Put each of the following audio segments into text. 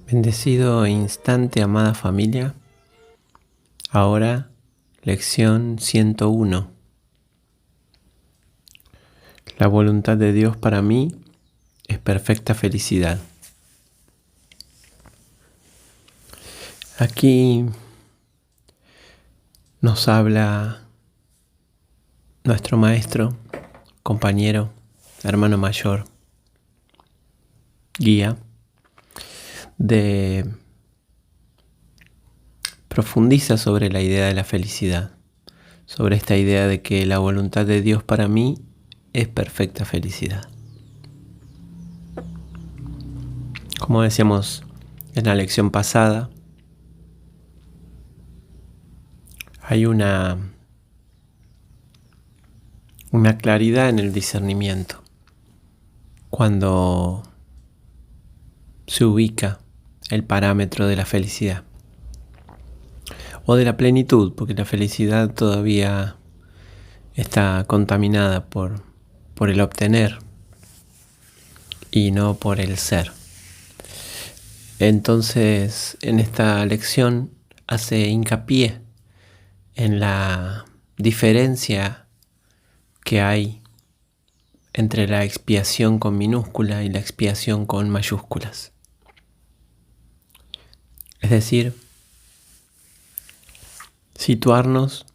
Bendecido instante, amada familia. Ahora, lección 101. La voluntad de Dios para mí es perfecta felicidad. Aquí nos habla nuestro maestro, compañero, hermano mayor, guía, profundiza sobre la idea de la felicidad, sobre esta idea de que la voluntad de Dios para mí es perfecta felicidad. Como decíamos en la lección pasada, hay una claridad en el discernimiento cuando se ubica el parámetro de la felicidad o de la plenitud, porque la felicidad todavía está contaminada por el obtener y no por el ser. Entonces, en esta lección hace hincapié en la diferencia que hay entre la expiación con minúscula y la expiación con mayúsculas. Es decir, situarnos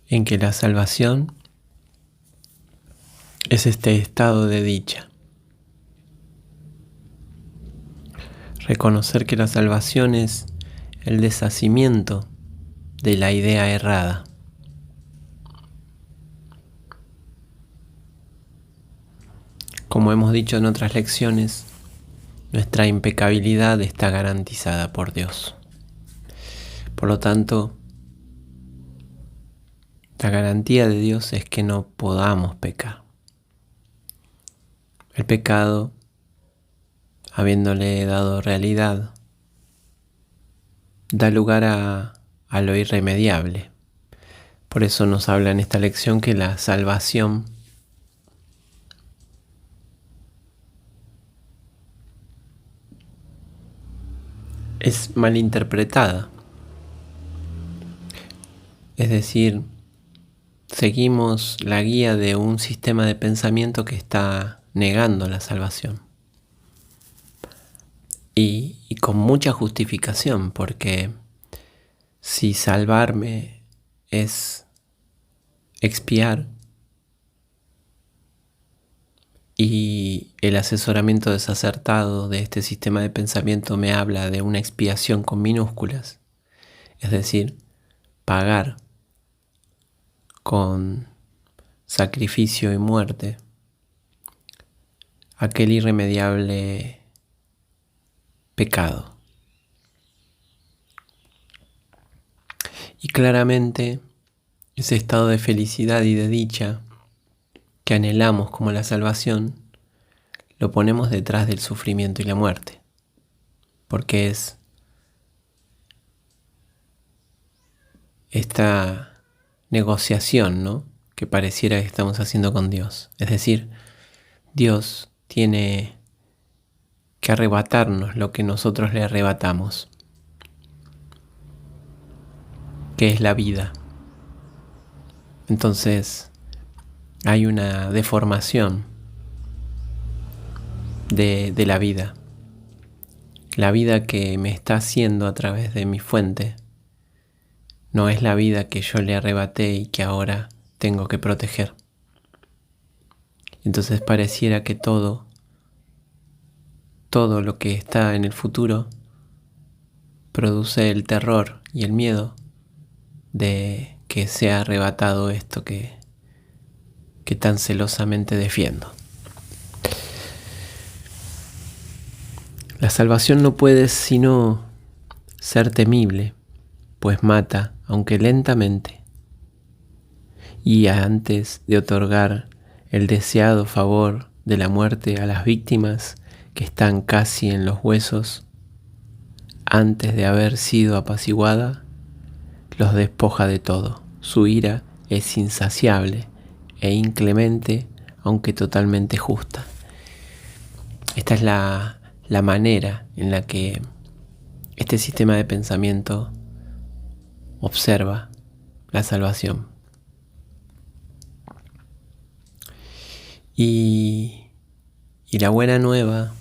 en que la salvación es este estado de dicha. Reconocer que la salvación es el deshacimiento de la idea errada. Como hemos dicho en otras lecciones, nuestra impecabilidad está garantizada por Dios. Por lo tanto, la garantía de Dios es que no podamos pecar. El pecado, habiéndole dado realidad, da lugar a lo irremediable. Por eso nos habla en esta lección que la salvación es malinterpretada. Es decir, seguimos la guía de un sistema de pensamiento que está negando la salvación. Y con mucha justificación, porque si salvarme es expiar y el asesoramiento desacertado de este sistema de pensamiento me habla de una expiación con minúsculas, es decir, pagar con sacrificio y muerte aquel irremediable pecado. Y claramente ese estado de felicidad y de dicha que anhelamos como la salvación, lo ponemos detrás del sufrimiento y la muerte, porque es esta negociación, ¿no?, que pareciera que estamos haciendo con Dios. Es decir, Dios tiene que arrebatarnos lo que nosotros le arrebatamos, que es la vida. Entonces hay una deformación de la vida. La vida que me está haciendo a través de mi fuente no es la vida que yo le arrebaté y que ahora tengo que proteger. Entonces pareciera que todo lo que está en el futuro produce el terror y el miedo de que sea arrebatado esto que tan celosamente defiendo. La salvación no puede sino ser temible, pues mata, aunque lentamente, y antes de otorgar el deseado favor de la muerte a las víctimas que están casi en los huesos, antes de haber sido apaciguada, los despoja de todo. Su ira es insaciable e inclemente, aunque totalmente justa. Esta es la la manera en la que este sistema de pensamiento observa la salvación. Y la buena nueva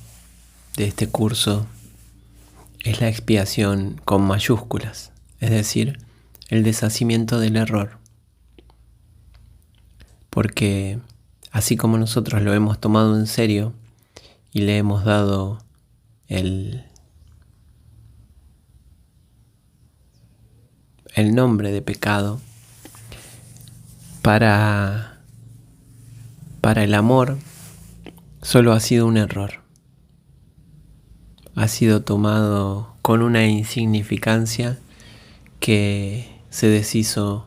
de este curso es la expiación con mayúsculas, es decir, el deshacimiento del error. Porque así como nosotros lo hemos tomado en serio y le hemos dado el nombre de pecado, para el amor solo ha sido un error. Ha sido tomado con una insignificancia que se deshizo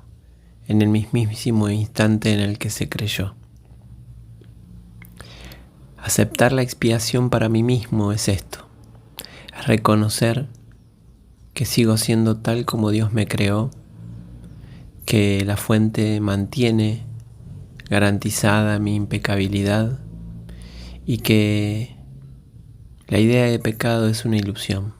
en el mismísimo instante en el que se creyó. Aceptar la expiación para mí mismo es esto: es reconocer que sigo siendo tal como Dios me creó, que la fuente mantiene garantizada mi impecabilidad y que la idea de pecado es una ilusión.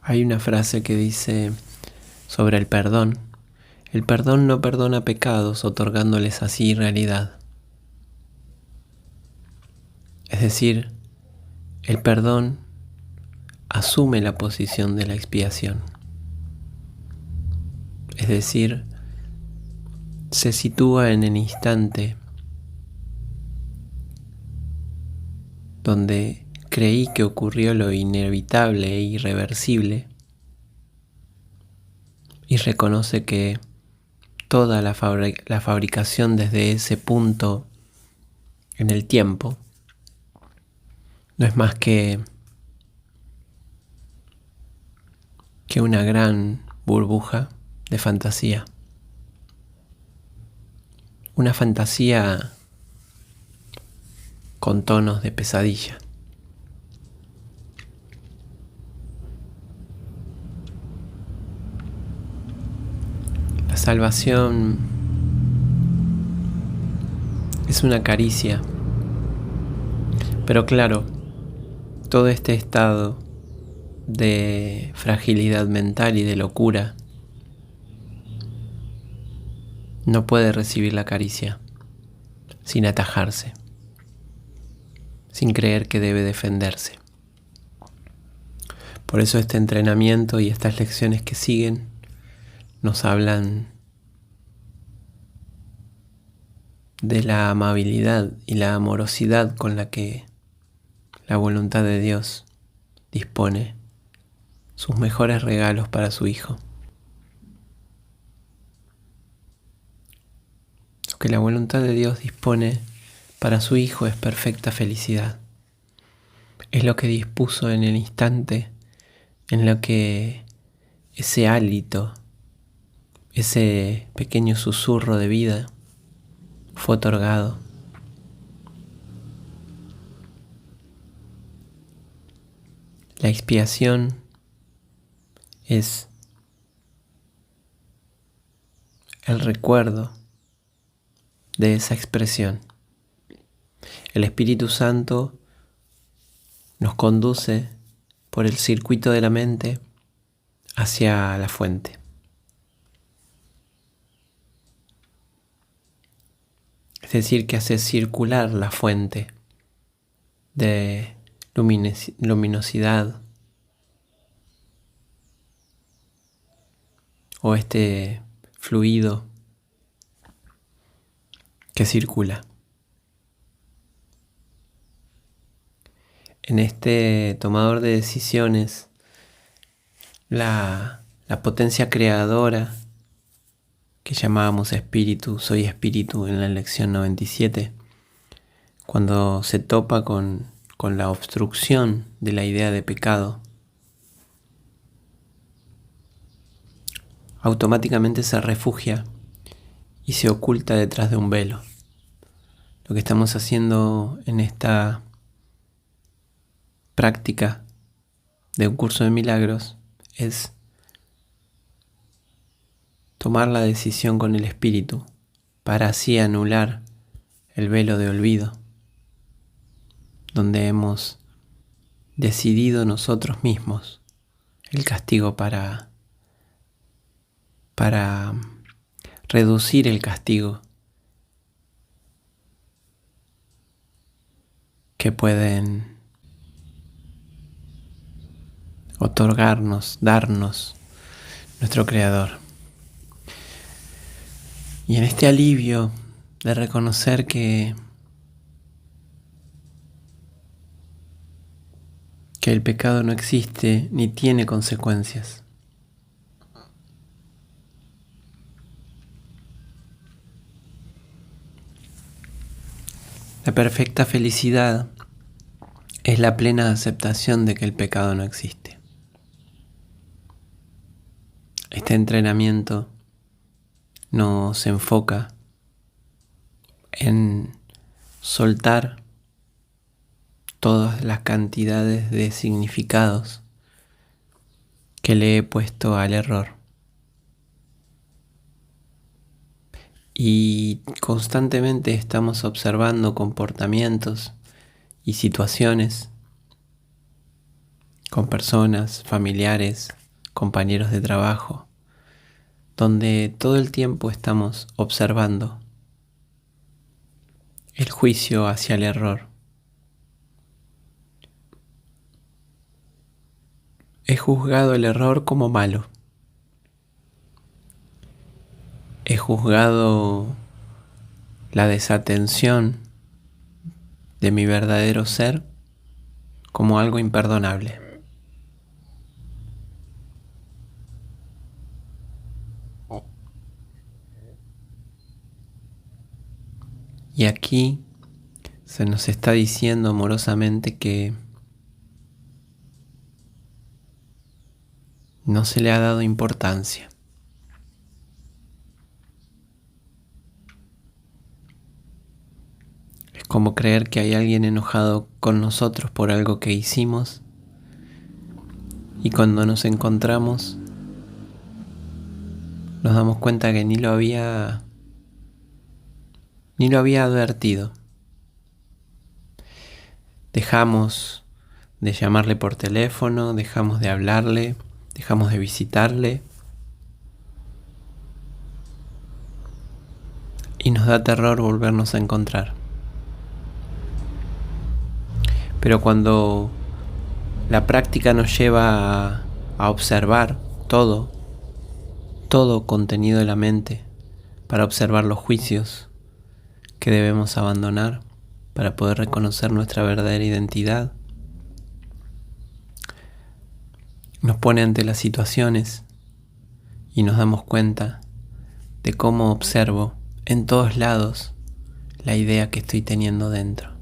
Hay una frase que dice sobre el perdón: el perdón no perdona pecados otorgándoles así realidad. Es decir, el perdón asume la posición de la expiación. Es decir, se sitúa en el instante donde creí que ocurrió lo inevitable e irreversible y reconoce que toda la fabricación desde ese punto en el tiempo no es más que una gran burbuja de fantasía. Una fantasía con tonos de pesadilla. La salvación es una caricia, pero claro, todo este estado de fragilidad mental y de locura no puede recibir la caricia sin atajarse, sin creer que debe defenderse. Por eso este entrenamiento y estas lecciones que siguen nos hablan de la amabilidad y la amorosidad con la que la voluntad de Dios dispone sus mejores regalos para su Hijo. Lo que la voluntad de Dios dispone para su Hijo es perfecta felicidad. Es lo que dispuso en el instante en lo que ese hálito, ese pequeño susurro de vida fue otorgado. La expiación es el recuerdo de esa expresión. El Espíritu Santo nos conduce por el circuito de la mente hacia la fuente. Es decir, que hace circular la fuente de luminosidad o este fluido que circula. En este tomador de decisiones, la potencia creadora que llamábamos espíritu, soy espíritu en la lección 97, cuando se topa con la obstrucción de la idea de pecado, automáticamente se refugia y se oculta detrás de un velo. Lo que estamos haciendo en esta práctica de un curso de milagros es tomar la decisión con el espíritu para así anular el velo de olvido, donde hemos decidido nosotros mismos el castigo para reducir el castigo que pueden otorgarnos, darnos nuestro Creador. Y en este alivio de reconocer que el pecado no existe ni tiene consecuencias, la perfecta felicidad es la plena aceptación de que el pecado no existe. Este entrenamiento nos enfoca en soltar todas las cantidades de significados que le he puesto al error. Y constantemente estamos observando comportamientos y situaciones con personas, familiares, compañeros de trabajo, donde todo el tiempo estamos observando el juicio hacia el error. He juzgado el error como malo. He juzgado la desatención de mi verdadero ser como algo imperdonable. Y aquí se nos está diciendo amorosamente que no se le ha dado importancia. Es como creer que hay alguien enojado con nosotros por algo que hicimos, y cuando nos encontramos nos damos cuenta que ni lo había advertido. Dejamos de llamarle por teléfono, dejamos de hablarle, dejamos de visitarle, y nos da terror volvernos a encontrar. Pero cuando la práctica nos lleva a observar todo contenido de la mente, para observar los juicios que debemos abandonar para poder reconocer nuestra verdadera identidad, nos pone ante las situaciones y nos damos cuenta de cómo observo en todos lados la idea que estoy teniendo dentro.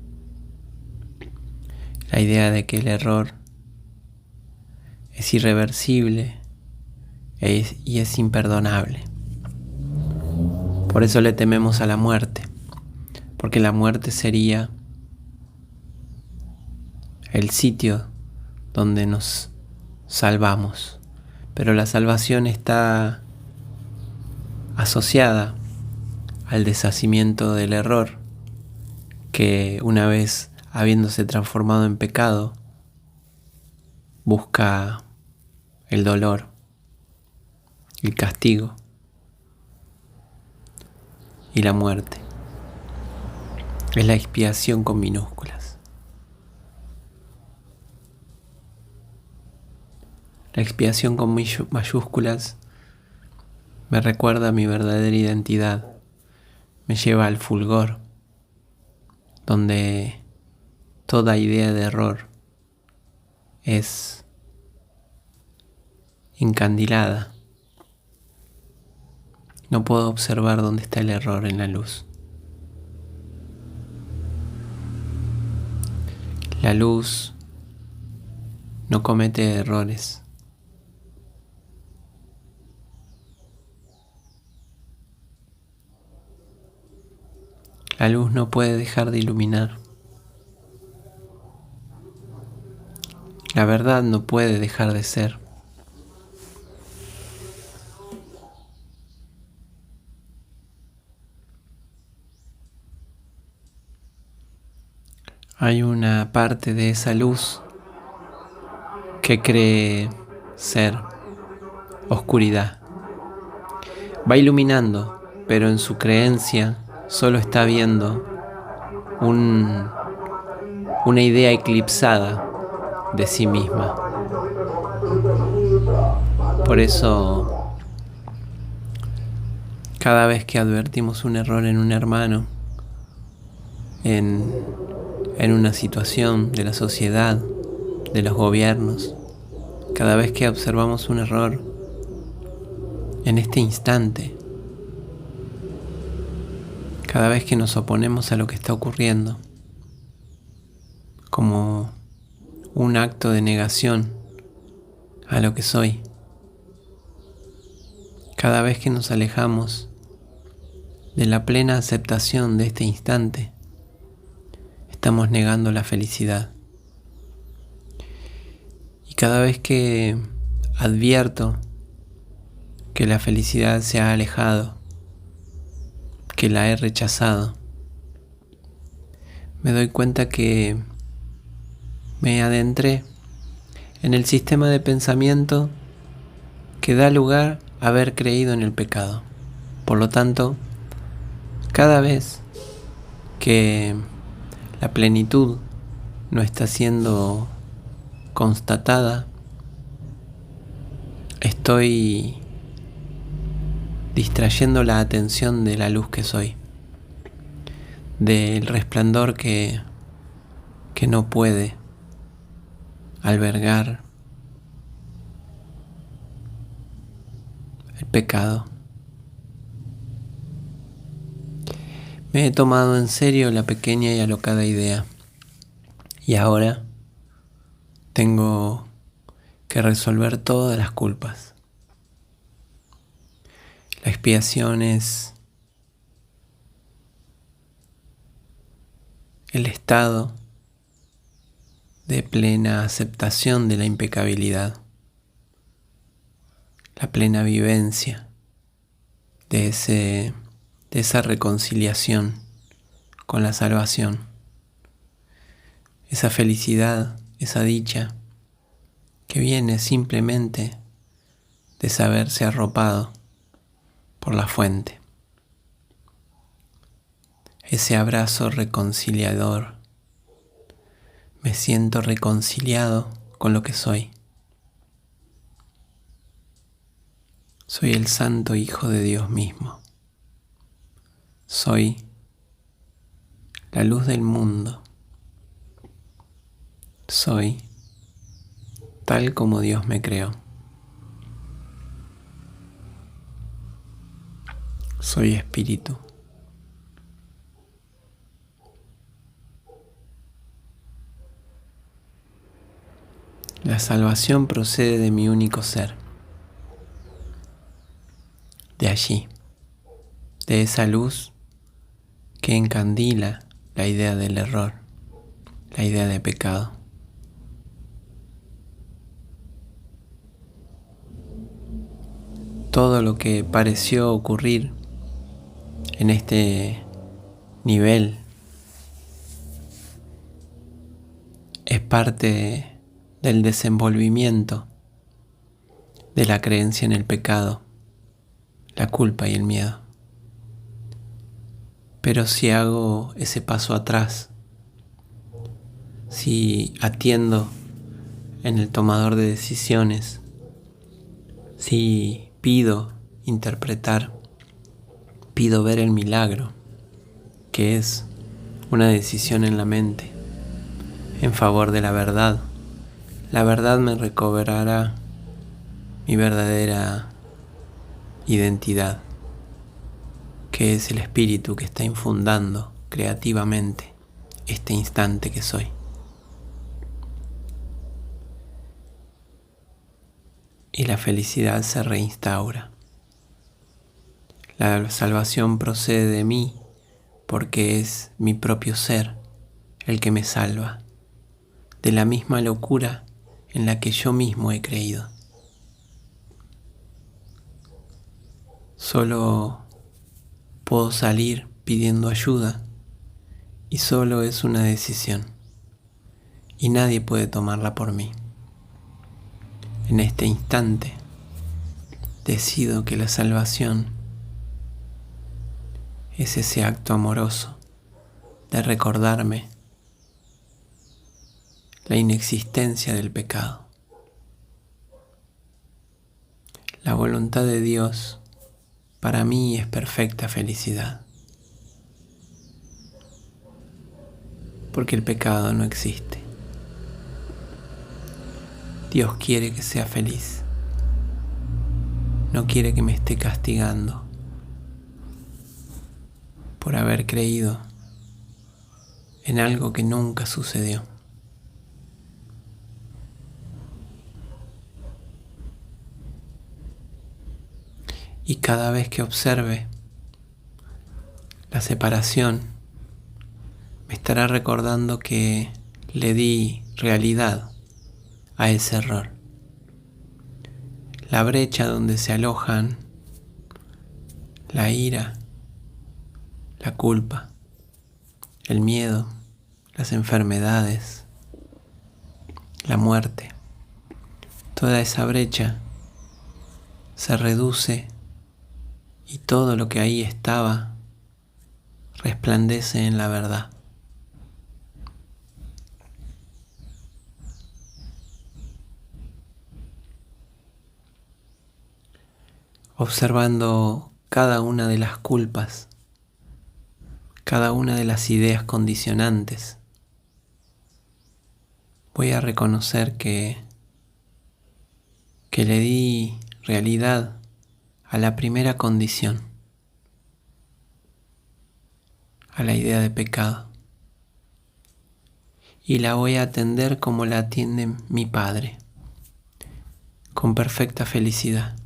La idea de que el error es irreversible y es imperdonable. Por eso le tememos a la muerte, porque la muerte sería el sitio donde nos salvamos, pero la salvación está asociada al deshacimiento del error, que una vez habiéndose transformado en pecado, busca el dolor, el castigo y la muerte. Es la expiación con minúsculas. La expiación con mayúsculas me recuerda a mi verdadera identidad, me lleva al fulgor, donde toda idea de error es encandilada. No puedo observar dónde está el error en la luz. La luz no comete errores. La luz no puede dejar de iluminar. La verdad no puede dejar de ser. Hay una parte de esa luz que cree ser oscuridad. Va iluminando, pero en su creencia solo está viendo una idea eclipsada de sí misma. Por eso, cada vez que advertimos un error en un hermano, en una situación de la sociedad, de los gobiernos, cada vez que observamos un error en este instante, cada vez que nos oponemos a lo que está ocurriendo, como un acto de negación a lo que soy, cada vez que nos alejamos de la plena aceptación de este instante, estamos negando la felicidad. Y cada vez que advierto que la felicidad se ha alejado, que la he rechazado, me doy cuenta que me adentré en el sistema de pensamiento que da lugar a haber creído en el pecado. Por lo tanto, cada vez que la plenitud no está siendo constatada, estoy distrayendo la atención de la luz que soy, del resplandor que no puede albergar el pecado. Me he tomado en serio la pequeña y alocada idea, y ahora tengo que resolver todas las culpas. La expiación es el estado de plena aceptación de la impecabilidad, la plena vivencia de esa reconciliación con la salvación, esa felicidad, esa dicha que viene simplemente de saberse arropado por la fuente. Ese abrazo reconciliador. Me siento reconciliado con lo que soy. Soy el santo Hijo de Dios mismo. Soy la luz del mundo. Soy tal como Dios me creó. Soy espíritu. La salvación procede de mi único ser. De allí, de esa luz que encandila la idea del error, la idea de pecado. Todo lo que pareció ocurrir en este nivel es parte del desenvolvimiento de la creencia en el pecado, la culpa y el miedo. Pero si hago ese paso atrás, si atiendo en el tomador de decisiones, si pido interpretar, pido ver el milagro, que es una decisión en la mente, en favor de la verdad me recobrará mi verdadera identidad, que es el espíritu que está infundando creativamente este instante que soy. Y la felicidad se reinstaura. La salvación procede de mí porque es mi propio ser el que me salva de la misma locura en la que yo mismo he creído. Solo puedo salir pidiendo ayuda y solo es una decisión. y nadie puede tomarla por mí. En este instante decido que la salvación es ese acto amoroso de recordarme la inexistencia del pecado. La voluntad de Dios para mí es perfecta felicidad, porque el pecado no existe. Dios quiere que sea feliz, no quiere que me esté castigando por haber creído en algo que nunca sucedió. Y cada vez que observe la separación, me estará recordando que le di realidad a ese error. La brecha donde se alojan la ira, la culpa, el miedo, las enfermedades, la muerte. Toda esa brecha se reduce y todo lo que ahí estaba resplandece en la verdad. Observando cada una de las culpas, cada una de las ideas condicionantes, voy a reconocer que le di realidad a la primera condición, a la idea de pecado, y la voy a atender como la atiende mi Padre, con perfecta felicidad.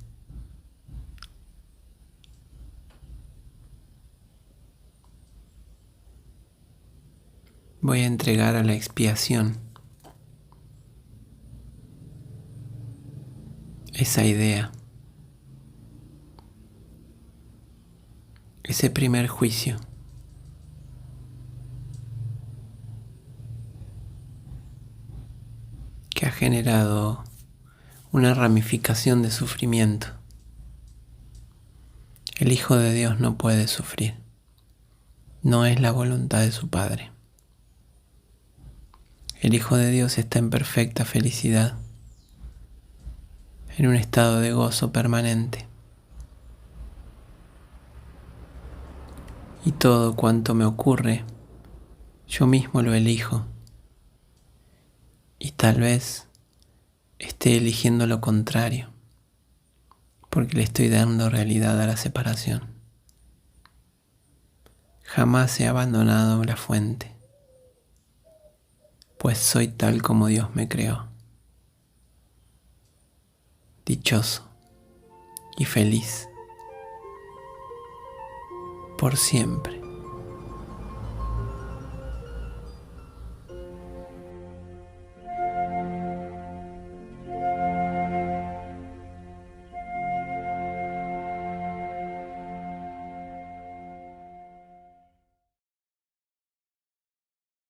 Voy a entregar a la expiación esa idea, ese primer juicio. Que ha generado una ramificación de sufrimiento. El Hijo de Dios no puede sufrir. No es la voluntad de su Padre. El Hijo de Dios está en perfecta felicidad, en un estado de gozo permanente. Y todo cuanto me ocurre, yo mismo lo elijo. Y tal vez esté eligiendo lo contrario, porque le estoy dando realidad a la separación. Jamás he abandonado la fuente, pues soy tal como Dios me creó. Dichoso y feliz por siempre.